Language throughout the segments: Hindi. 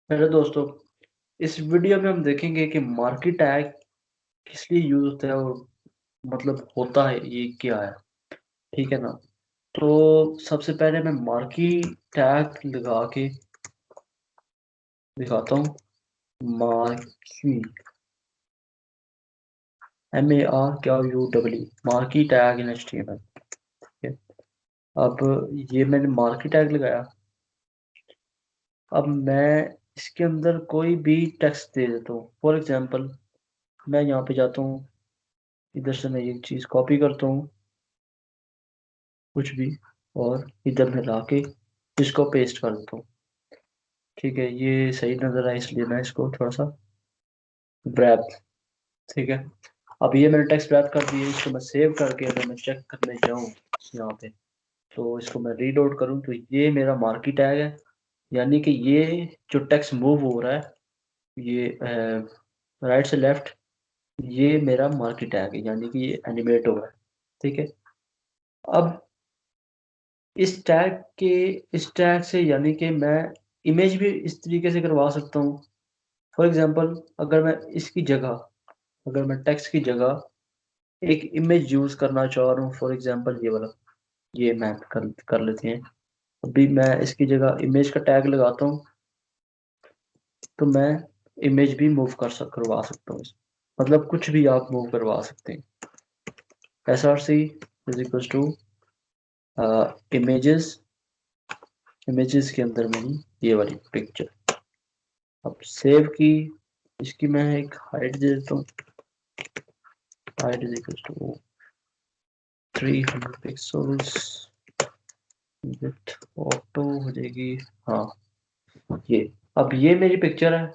हेलो दोस्तों। इस वीडियो में हम देखेंगे कि मार्की टैग किस लिए यूज होता है और मतलब होता है ये क्या है। ठीक है ना। तो सबसे पहले मैं मार्की टैग लगा के दिखाता हूँ। Marquee MARKU marquee tag in HTML। ठीक है। अब ये मैंने मार्की टैग लगाया। अब मैं इसके अंदर कोई भी टेक्स्ट दे देता हूँ। फॉर एग्जांपल मैं यहाँ पे जाता हूँ, इधर से मैं ये चीज़ कॉपी करता हूँ कुछ भी, और इधर में ला के इसको पेस्ट कर देता हूँ। ठीक है, ये सही नज़र आया इसलिए मैं इसको थोड़ा सा ब्रैप। ठीक है। अब ये मैंने टेक्स्ट ब्रैप कर दिया, इसको मैं सेव करके अगर मैं चेक करने जाऊँ यहाँ पे, तो इसको मैं रीड आउट करूँ तो ये मेरा मार्की टैग है। यानी कि ये जो टेक्स्ट मूव हो रहा है, ये राइट से लेफ्ट, ये मेरा मार्की टैग है, यानी कि ये एनिमेट हो रहा है। ठीक है। अब इस टैग से यानी कि मैं इमेज भी इस तरीके से करवा सकता हूँ। फॉर एग्जांपल अगर मैं इसकी जगह, अगर मैं टेक्स्ट की जगह एक इमेज यूज करना चाह रहा हूँ, फॉर एग्जांपल ये वाला, ये मैं कर लेते हैं। अभी मैं इसकी जगह इमेज का टैग लगाता हूँ, तो मैं इमेज भी मूव करवा सकता हूँ। मतलब कुछ भी आप मूव करवा सकते हैं। src is equal to images, images के अंदर मेरी ये वाली पिक्चर। अब सेव की, इसकी मैं एक हाइट दे देता हूँ। Height is equal to 300 pixels, width auto हो जाएगी। हाँ, ये अब ये मेरी पिक्चर है।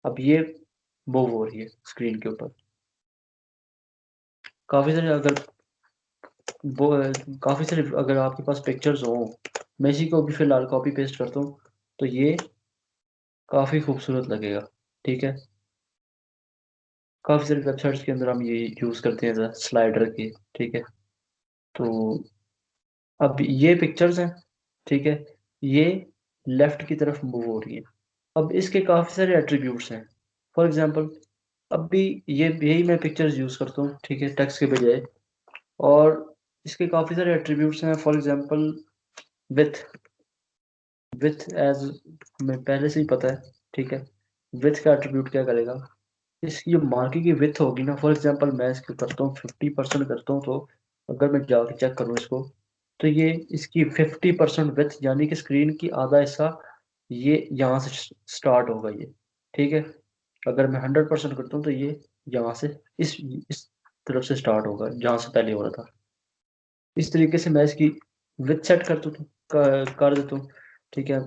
अब ये मूव हो रही है स्क्रीन के ऊपर। काफी सारे अगर वो काफी सारे अगर आपके पास पिक्चर्स हो, मैं इसी को भी फिलहाल कॉपी पेस्ट करता हूँ, तो ये काफी खूबसूरत लगेगा। ठीक है। काफी सारी वेबसाइट्स के अंदर हम ये यूज करते हैं स्लाइडर के। ठीक है। तो अब ये पिक्चर्स हैं। ठीक है। ये लेफ्ट की तरफ मूव हो रही है। अब इसके काफ़ी सारे एट्रीब्यूट्स हैं। फॉर एग्जांपल अब भी ये यही मैं पिक्चर्स यूज़ करता हूँ, ठीक है, टेक्स्ट के बजाय। और इसके काफ़ी सारे एट्रीब्यूट्स हैं। For example with, with as हमें पहले से ही पता है। ठीक है। विथ का एट्रीब्यूट क्या करेगा, इसकी जो मार्किंग की विथ होगी ना, फॉर एग्जांपल मैं इसको करता हूँ 50% करता हूँ, तो अगर मैं जाके चेक करूँ इसको, तो ये इसकी 50% विथ यानी कि स्क्रीन की आधा हिस्सा ये यहाँ से स्टार्ट होगा ये। ठीक है। अगर मैं 100% करता हूँ तो ये यहाँ से इस तरफ से स्टार्ट होगा जहाँ से पहले हो रहा था। इस तरीके से मैं इसकी विथ सेट कर देता हूँ। ठीक है।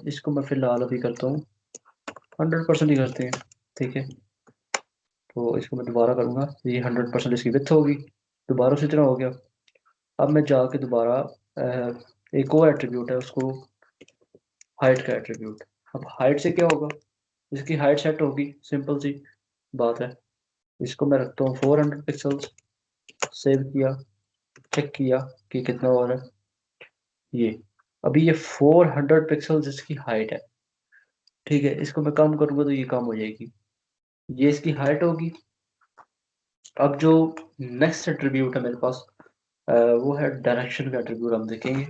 इसको मैं फिलहाल अभी करता हूँ 100% ही करते हैं। ठीक है। तो इसको मैं दोबारा करूँगा, ये 100% इसकी विथ होगी। दोबारा से इतना हो गया। अब मैं जाके दोबारा एक और एट्रीब्यूट है, उसको हाइट का एट्रीब्यूट। अब हाइट से क्या होगा, इसकी हाइट सेट होगी, सिंपल सी बात है। इसको मैं रखता हूँ 400 पिक्सल्स। सेव किया, चेक किया कि कितना हो रहा है। ये अभी ये 400 पिक्सल्स इसकी हाइट है। ठीक है। इसको मैं कम करूँगा तो ये कम हो जाएगी। ये इसकी हाइट होगी। अब जो नेक्स्ट एट्रीब्यूट है मेरे पास, वो है डायरेक्शन का एट्रीब्यूट। हम देखेंगे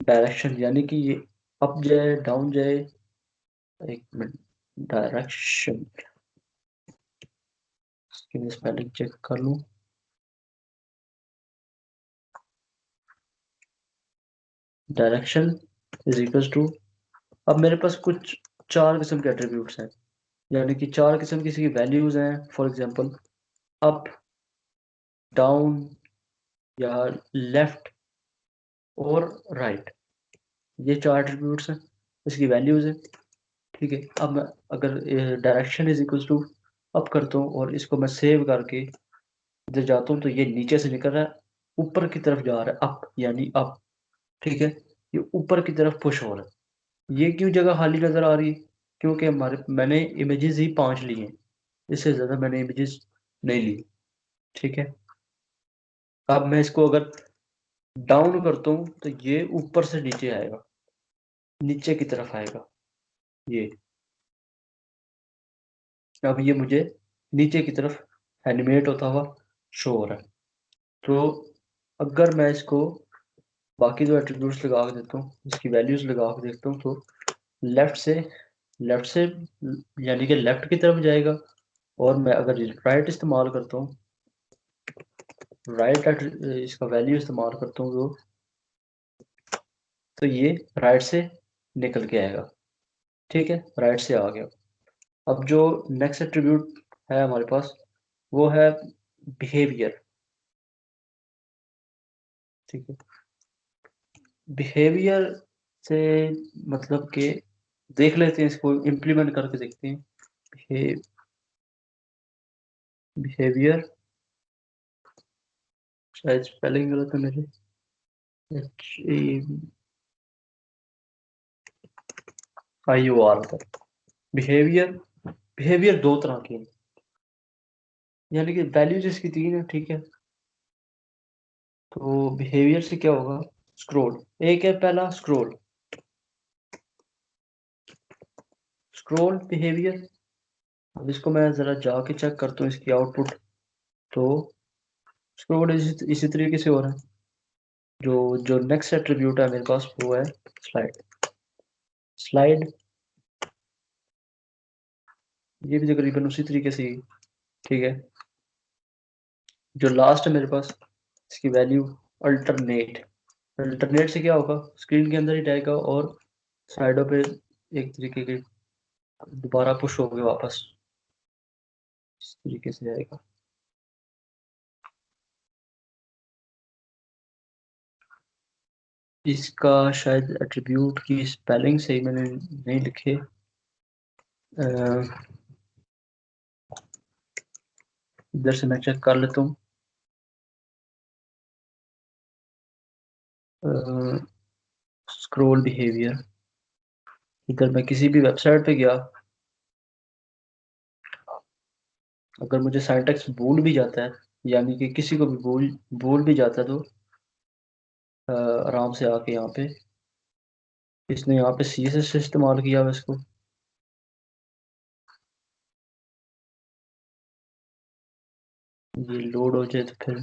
डायरेक्शन यानी कि ये अप जाए डाउन जाए। एक मिनट, डायरेक्शन की मैं स्पेलिंग चेक कर लूँ। डायरेक्शन इज इक्वल टू, अब मेरे पास कुछ चार किस्म के एट्रीब्यूट्स हैं, यानी कि चार किस्म की इसकी वैल्यूज हैं। फॉर एग्जांपल अप, डाउन, या लेफ्ट और राइट, ये चार एट्रीब्यूट्स हैं, इसकी वैल्यूज हैं। ठीक है। अब मैं अगर direction is equal to up करता हूँ और इसको मैं सेव करके इधर जाता हूँ, तो ये नीचे से निकल रहा है, ऊपर की तरफ जा रहा है, अप यानी अप। ठीक है। ये ऊपर की तरफ पुश हो रहा है। ये क्यों जगह खाली नजर आ रही है, क्योंकि हमारे मैंने इमेजेस ही 5 ली हैं, इससे ज्यादा मैंने इमेजेस नहीं ली। ठीक है। अब मैं इसको अगर डाउन करता हूँ तो ये ऊपर से नीचे आएगा, नीचे की तरफ आएगा। ये अब ये मुझे नीचे की तरफ एनिमेट होता हुआ शो हो रहा है। तो अगर मैं इसको बाकी जो एट्रीब्यूट्स लगा के देता हूँ, इसकी वैल्यूज लगा के देखता हूँ, तो लेफ्ट से लेफ्ट से यानी कि लेफ्ट की तरफ जाएगा, और मैं अगर राइट इस्तेमाल करता हूँ, राइट इसका वैल्यू इस्तेमाल करता हूँ, तो ये राइट से निकल के आएगा। ठीक है, राइट से आ गया। अब जो नेक्स्ट एट्रीब्यूट है हमारे पास, वो है बिहेवियर। ठीक है, बिहेवियर से मतलब कि देख लेते हैं, इसको इम्प्लीमेंट करके देखते हैं। बिहेवियर, शायद स्पेलिंग गलत है मेरे। H A I O R होता है बिहेवियर। बिहेवियर दो तरह के हैं, यानी कि वैल्यूज इसकी तीन है। ठीक है, तो बिहेवियर से क्या होगा, स्क्रोल। एक है पहला स्क्रोल, स्क्रोल बिहेवियर। अब इसको मैं जरा जाके चेक करता हूँ इसकी आउटपुट। तो स्क्रोल इसी तरीके से हो रहा है। जो जो नेक्स्ट एट्रीब्यूट है मेरे पास, वो है स्लाइड। स्लाइड ये भी तकरीबन उसी तरीके से ही। ठीक है, जो लास्ट है मेरे पास, इसकी वैल्यू अल्टरनेट। अल्टरनेट से क्या होगा, स्क्रीन के अंदर ही जाएगा और साइडों पे एक तरीके के दोबारा पुश हो गए वापस, इस तरीके से आएगा। इसका शायद एट्रीब्यूट की स्पेलिंग सही मैंने नहीं लिखे। इधर से मैं चेक कर लेता हूँ। स्क्रोल बिहेवियर, इधर मैं किसी भी वेबसाइट पे गया, अगर मुझे सिंटैक्स भूल भी जाता है, यानी कि किसी को भी भूल भूल भी जाता है, तो आराम से आके यहाँ पे, इसने यहाँ पे CSS इस्तेमाल किया हुआ इसको। ये लोड हो जाए तो फिर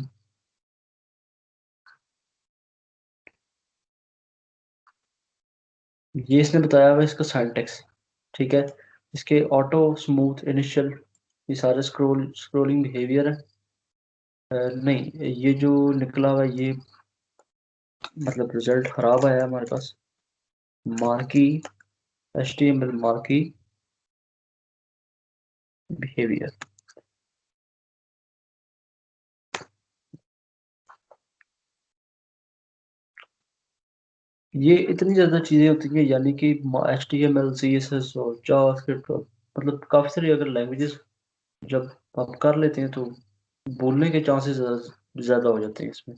ये इसने बताया हुआ इसका सिंटैक्स। ठीक है, इसके ऑटो स्मूथ इनिशियल, ये सारे स्क्रोलिंग बिहेवियर है। नहीं, ये जो निकला हुआ है, ये मतलब रिजल्ट खराब आया हमारे पास। Marquee, HTML marquee behaviour. ये इतनी ज्यादा चीजें होती हैं, यानी कि HTML CSS और जावास्क्रिप्ट, मतलब काफी सारी अगर लैंग्वेजेस जब आप कर लेते हैं, तो बोलने के चांसेस ज्यादा हो जाते हैं इसमें।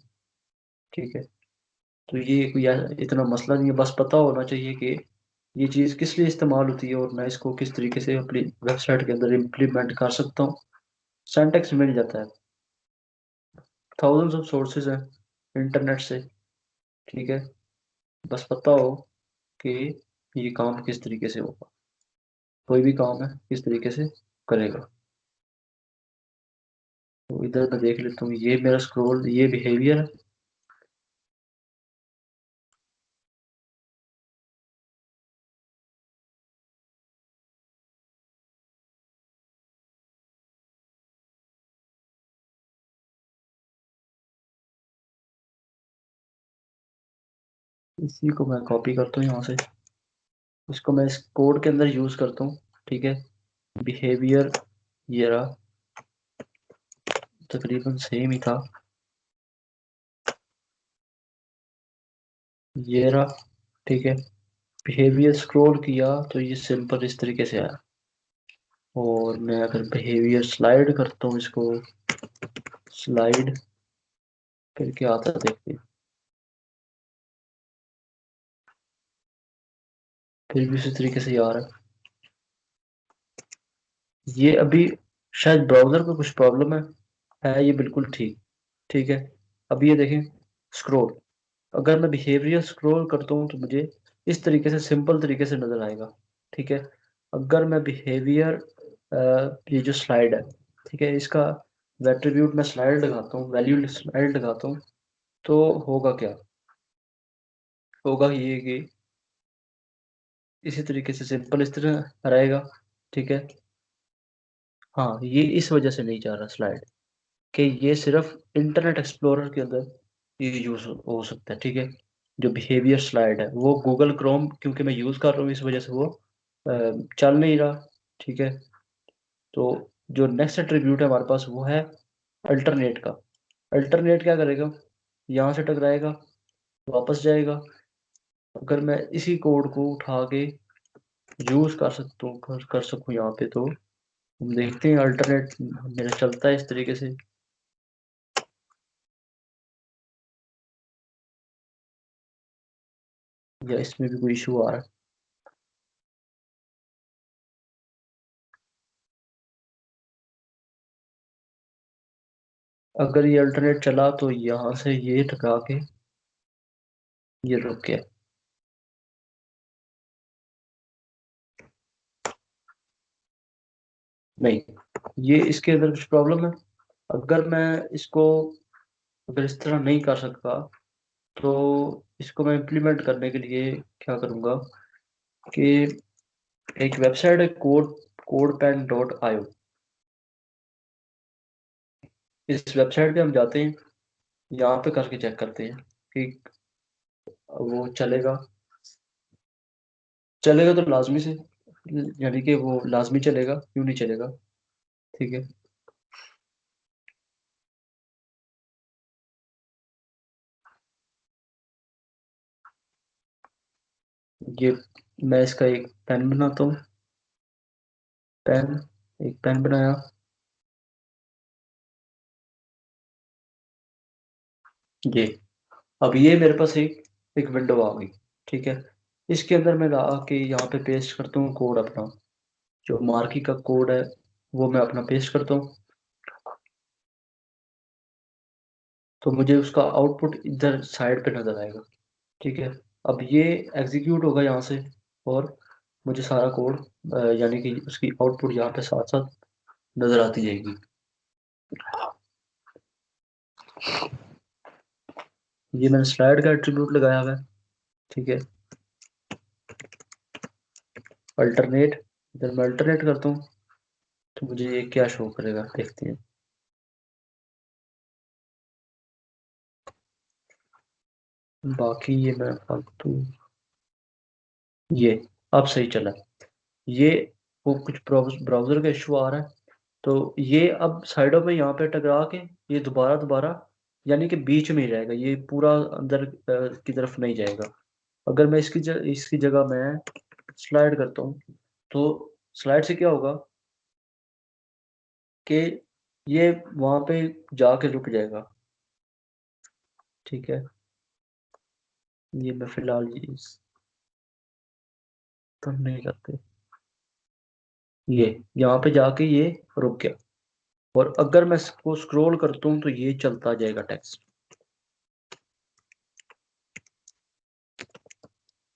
ठीक है, तो ये कोई इतना मसला नहीं है, बस पता होना चाहिए कि ये चीज़ किस लिए इस्तेमाल होती है, और मैं इसको किस तरीके से अपनी वेबसाइट के अंदर इम्प्लीमेंट कर सकता हूँ। सिंटैक्स मिल जाता है, थाउजेंड्स ऑफ सोर्सेज हैं इंटरनेट से। ठीक है, बस पता हो कि ये काम किस तरीके से होगा, कोई भी काम है किस तरीके से करेगा। तो इधर मैं देख लेता हूँ, ये मेरा स्क्रॉल, ये बिहेवियर है। इसी को मैं कॉपी करता हूँ यहाँ से, इसको मैं इस कोड के अंदर यूज करता हूँ। ठीक है, बिहेवियर ये रहा, तकरीबन सेम ही था, ये रहा। ठीक है, बिहेवियर स्क्रॉल किया तो ये सिंपल इस तरीके से आया। और मैं अगर बिहेवियर स्लाइड करता हूँ इसको, स्लाइड, फिर क्या आता है देखते हैं। फिर भी उसी तरीके से ही आ रहा है। ये अभी शायद ब्राउजर पे कुछ प्रॉब्लम है ये बिल्कुल ठीक। ठीक है, अभी ये देखें, स्क्रॉल, अगर मैं बिहेवियर स्क्रॉल करता हूँ तो मुझे इस तरीके से सिंपल तरीके से नजर आएगा। ठीक है। अगर मैं बिहेवियर ये जो स्लाइड है, ठीक है, इसका एट्रीब्यूट मैं स्लाइड लगाता हूँ, वैल्यू स्लाइड लगाता हूँ, तो होगा क्या? होगा ये कि इसी तरीके से सिंपल इस तरह रहेगा। ठीक है। हाँ, ये इस वजह से नहीं जा रहा स्लाइड, कि ये सिर्फ इंटरनेट एक्सप्लोरर के अंदर ये यूज हो सकता है। ठीक है। जो बिहेवियर स्लाइड है वो गूगल क्रोम, क्योंकि मैं यूज कर रहा हूँ इस वजह से वो चल नहीं रहा। ठीक है। तो जो नेक्स्ट एट्रीब्यूट है हमारे पास वो है अल्टरनेट का। अल्टरनेट क्या करेगा? यहाँ से टकराएगा, वापस जाएगा। अगर मैं इसी कोड को उठा के यूज कर सकता हूँ, कर सकूँ यहाँ पे, तो हम देखते हैं अल्टरनेट मेरा चलता है इस तरीके से। या इसमें भी कोई इशू आ रहा है? अगर ये अल्टरनेट चला तो यहाँ से ये टकरा के ये रुक गया। नहीं, ये इसके अंदर कुछ प्रॉब्लम है। अगर मैं इसको, अगर इस तरह नहीं कर सकता, तो इसको मैं इम्प्लीमेंट करने के लिए क्या करूँगा कि एक वेबसाइट है codepen.io। इस वेबसाइट पे हम जाते हैं, यहाँ पे करके चेक करते हैं कि वो चलेगा। चलेगा तो लाजमी से, यानी कि वो लाजमी चलेगा, क्यों नहीं चलेगा। ठीक है। ये मैं इसका एक पेन बनाता हूँ। पेन, एक पेन बनाया। ये, अब ये मेरे पास एक एक विंडो आ गई। ठीक है। इसके अंदर मैं ला के यहाँ पे पेस्ट करता हूँ कोड अपना, जो मार्की का कोड है वो मैं अपना पेस्ट करता हूँ। तो मुझे उसका आउटपुट इधर साइड पे नजर आएगा। ठीक है। अब ये एग्जीक्यूट होगा यहाँ से, और मुझे सारा कोड यानी कि उसकी आउटपुट यहाँ पे साथ साथ नजर आती जाएगी। ये मैंने स्लाइड का एट्रीब्यूट लगाया हुआ है। ठीक है। अल्टरनेट, इधर मैं अल्टरनेट करता हूँ, तो मुझे ये क्या शो करेगा देखते हैं। बाकी ये मैं फालतू, ये अब सही चला। ये वो कुछ ब्राउजर का इशू आ रहा है, तो ये अब साइडों में यहाँ पे टकरा के ये दोबारा दोबारा, यानी कि बीच में ही रहेगा, ये पूरा अंदर की तरफ नहीं जाएगा। अगर मैं इसकी जगह मैं स्लाइड करता हूँ, तो स्लाइड से क्या होगा कि ये वहां पे जाके रुक जाएगा। ठीक है। ये मैं फिलहाल ये तो नहीं करते। ये यहाँ पे जाके ये रुक गया, और अगर मैं इसको स्क्रॉल करता हूँ तो ये चलता जाएगा टेक्स्ट।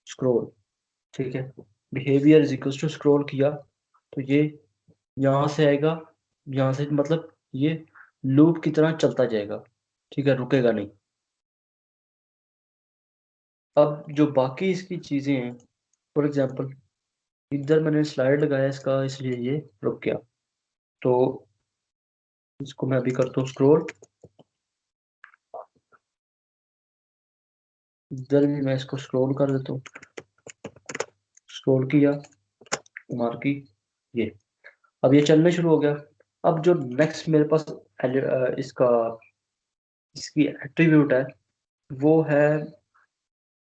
स्क्रॉल, ठीक है। Behaviour is equal to scroll किया, तो ये यहाँ से आएगा, यहाँ से मतलब ये लूप की तरह चलता जाएगा। ठीक है, रुकेगा नहीं। अब जो बाकी इसकी चीजें हैं, फॉर एग्जांपल इधर मैंने स्लाइड लगाया इसका, इसलिए ये रुक गया। तो इसको मैं अभी करता हूँ स्क्रॉल। इधर भी मैं इसको स्क्रॉल कर देता हूँ। स्क्रॉल किया, मार्की, ये अब ये चलने शुरू हो गया। अब जो नेक्स्ट मेरे पास इसका इसकी एट्रीब्यूट है वो है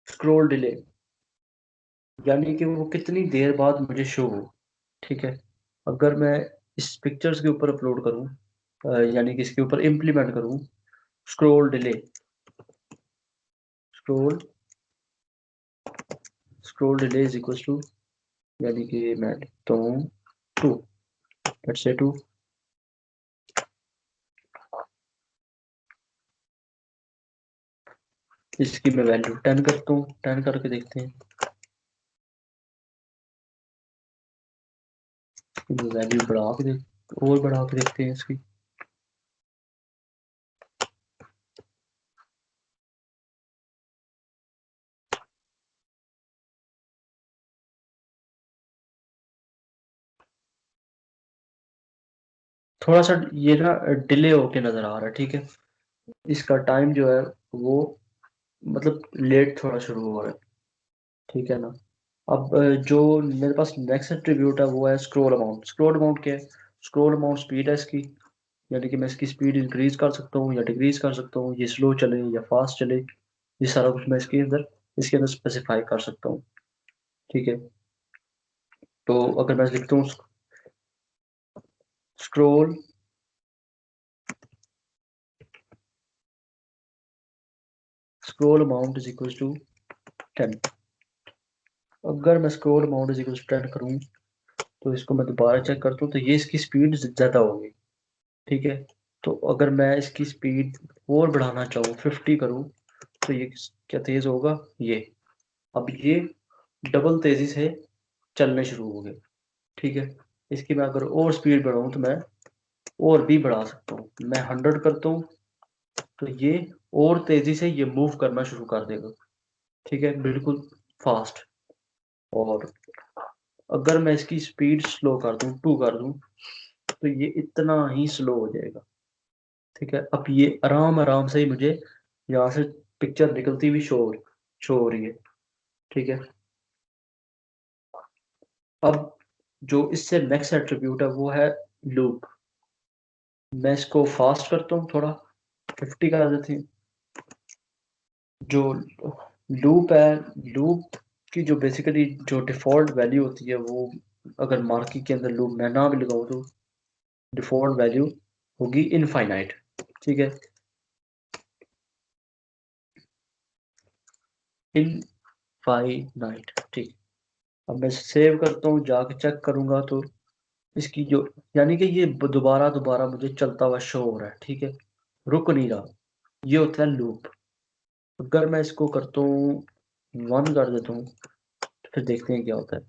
स्क्रॉल डिले, यानी कि वो कितनी देर बाद मुझे शो हो। ठीक है। अगर मैं इस पिक्चर्स के ऊपर अपलोड करूँ, यानी कि इसके ऊपर इम्प्लीमेंट करूँ scroll delay, scroll scroll delay is equal to, यानी कि मैं लिखता हूँ 2, लेट्स से 2। इसकी मैं वैल्यू 10 करता हूँ, 10 करके देखते हैं। वैल्यू बढ़ा के और बढ़ा के देखते हैं इसकी। थोड़ा सा ये ना डिले होके नजर आ रहा है, ठीक है। इसका टाइम जो है वो मतलब लेट थोड़ा शुरू हो रहा है, ठीक है ना। अब जो मेरे पास नेक्स्ट एट्रीब्यूट है वो है स्क्रॉल अमाउंट। स्क्रॉल अमाउंट क्या है? स्क्रॉल अमाउंट स्पीड है इसकी, यानी कि मैं इसकी स्पीड इंक्रीज कर सकता हूँ या डिक्रीज कर सकता हूँ, ये स्लो चले या फास्ट चले, ये सारा कुछ मैं इसके अंदर स्पेसिफाई कर सकता हूँ, ठीक है। तो अगर मैं लिखता हूँ scroll scroll amount is equal to 10, अगर मैं scroll amount is equal to 10 करूँ तो इसको मैं दोबारा चेक करता हूँ तो ये इसकी स्पीड ज़्यादा होगी, ठीक है। तो अगर मैं इसकी स्पीड और बढ़ाना चाहूँ 50 करूँ तो ये क्या तेज़ होगा ये। अब ये डबल तेज़ी से चलने शुरू हो गए, ठीक है। इसकी मैं अगर और स्पीड बढ़ाऊँ तो मैं और भी बढ़ा सकता हूँ। मैं 100 करता हूँ तो ये और तेज़ी से ये मूव करना शुरू कर देगा, ठीक है, बिल्कुल फास्ट। और अगर मैं इसकी स्पीड स्लो कर दूँ 2 कर दूँ तो ये इतना ही स्लो हो जाएगा, ठीक है। अब ये आराम आराम से ही मुझे यहाँ से पिक्चर निकलती हुई शो हो रही है, ठीक है। अब जो इससे नेक्स्ट एट्रीब्यूट है वो है लूप। मैं इसको फास्ट करता हूँ थोड़ा, 50 कर देते हैं। जो लूप है, लूप की जो बेसिकली जो डिफ़ॉल्ट वैल्यू होती है वो, अगर मार्की के अंदर लूप मैं ना भी लगाऊँ तो डिफ़ॉल्ट वैल्यू होगी इनफाइनाइट, ठीक है, इनफाइनाइट, ठीक। अब मैं सेव करता हूँ, जाके चेक करूंगा तो इसकी जो, यानी कि ये दोबारा दोबारा मुझे चलता हुआ शो हो रहा है, ठीक है, रुक नहीं रहा। ये होता है लूप। अगर मैं इसको करता हूँ 1 कर देता हूँ तो फिर देखते हैं क्या होता है।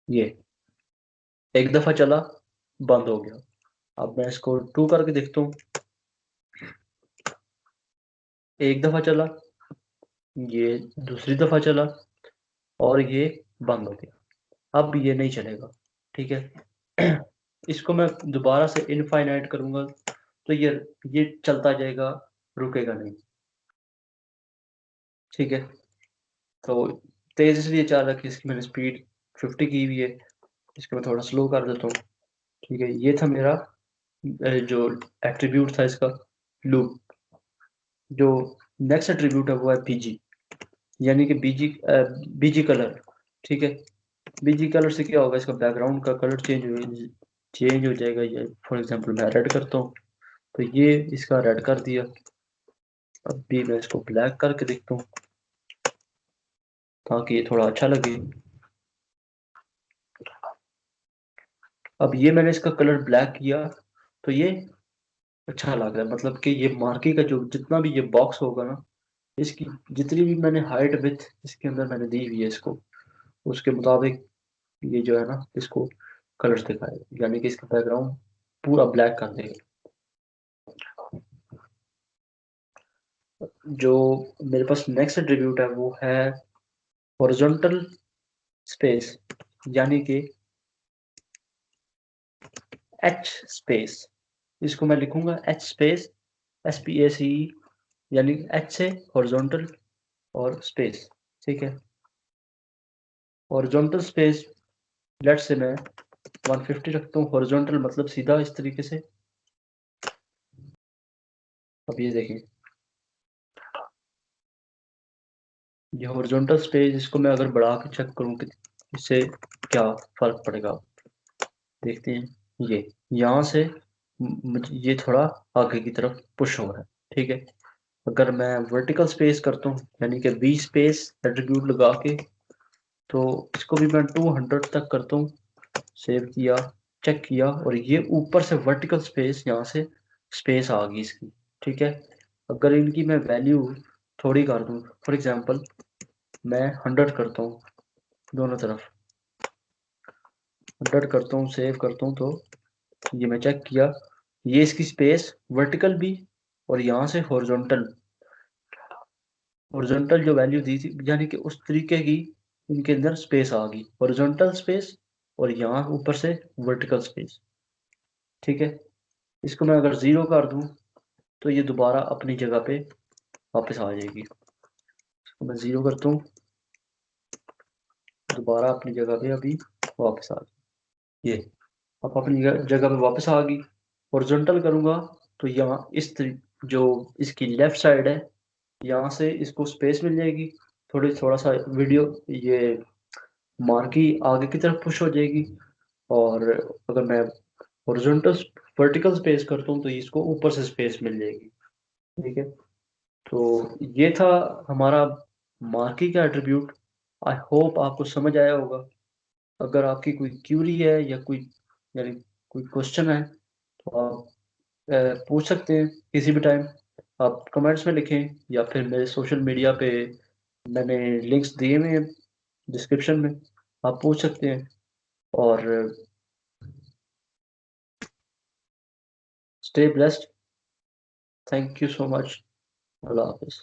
ये एक दफा चला, बंद हो गया। अब मैं इसको 2 करके देखता हूँ, एक दफा चला, ये दूसरी दफा चला और ये बंद हो गया। अब ये नहीं चलेगा, ठीक है। इसको मैं दोबारा से इनफाइनाइट करूंगा तो ये चलता जाएगा, रुकेगा नहीं, ठीक है। तो तेज इसलिए चल रहा है कि इसकी मैंने स्पीड 50 की हुई है। इसको मैं थोड़ा स्लो कर देता हूँ, ठीक है। ये था मेरा जो एट्रीब्यूट था इसका, लूप। जो नेक्स्ट एट्रीब्यूट है वो है बीजी, यानी कि बीजी कलर, ठीक है। बीजी कलर से क्या होगा, इसका बैकग्राउंड का कलर चेंज हो जाएगा। ये फॉर एग्जांपल मैं रेड करता हूँ तो ये इसका रेड कर दिया। अब भी मैं इसको ब्लैक करके देखता हूँ ताकि ये थोड़ा अच्छा लगे। अब ये मैंने इसका कलर ब्लैक किया तो ये अच्छा लग रहा है, मतलब कि ये मार्की का जो जितना भी ये बॉक्स होगा ना, इसकी जितनी भी मैंने हाइट विथ इसके अंदर मैंने दी हुई है इसको, उसके मुताबिक ये जो है ना इसको कलर दिखाएगा, यानी कि इसका बैकग्राउंड पूरा ब्लैक कर देगा। जो मेरे पास नेक्स्ट एट्रीब्यूट है वो है हॉरिजॉन्टल स्पेस, यानी कि एच स्पेस। इसको मैं लिखूंगा एच स्पेस, SPACE, यानी एच से हॉरिजॉन्टल और स्पेस, ठीक है। हॉरिजॉन्टल स्पेस लेट से मैं 150 रखता हूँ। हॉरिजॉन्टल मतलब सीधा इस तरीके से। अब ये देखें, ये हॉरिजॉन्टल स्पेस, इसको मैं अगर बढ़ा के चेक करूँ कि इससे क्या फर्क पड़ेगा, देखते हैं। ये यहाँ से मुझे ये थोड़ा आगे की तरफ पुश हो रहा है, ठीक है। अगर मैं वर्टिकल स्पेस करता हूँ यानी कि वी स्पेस एट्रीब्यूट लगा के, तो इसको भी मैं 200 तक करता हूँ। सेव किया, चेक किया और ये ऊपर से वर्टिकल स्पेस, यहाँ से स्पेस आ गई इसकी, ठीक है। अगर इनकी मैं वैल्यू थोड़ी कर दूँ, फॉर एग्जांपल मैं 100 करता हूँ दोनों तरफ, 100 करता हूँ, सेव करता हूँ, तो ये मैं चेक किया, ये इसकी स्पेस वर्टिकल भी और यहाँ से हॉरिजॉन्टल जो वैल्यू दी थी, यानी कि उस तरीके की इनके अंदर स्पेस आ गई, हॉरिजॉन्टल स्पेस और यहाँ ऊपर से वर्टिकल स्पेस। ठीक है, इसको मैं अगर 0 कर दूं तो ये दोबारा अपनी जगह पे वापस आ जाएगी। इसको मैं 0 करता हूँ, दोबारा अपनी जगह पे अभी वापस आ गई। ये अब अपनी जगह पे वापस आ गई। हॉरिजॉन्टल करूँगा तो यहाँ जो इसकी लेफ्ट साइड है, यहाँ से इसको स्पेस मिल जाएगी, थोड़ा सा वीडियो ये मार्की आगे की तरफ पुश हो जाएगी। और अगर मैं हॉरिजॉन्टल वर्टिकल स्पेस करता हूँ तो इसको ऊपर से स्पेस मिल जाएगी। ठीक है, तो ये था हमारा मार्की का एट्रीब्यूट। आई होप आपको समझ आया होगा। अगर आपकी कोई क्यूरी है या कोई यानी कोई क्वेश्चन है तो आप पूछ सकते हैं किसी भी टाइम। आप कमेंट्स में लिखें या फिर मेरे सोशल मीडिया पे मैंने लिंक्स दिए हुए हैं डिस्क्रिप्शन में, आप पूछ सकते हैं। और stay blessed. Thank you so much. अल्लाह हाफिज़।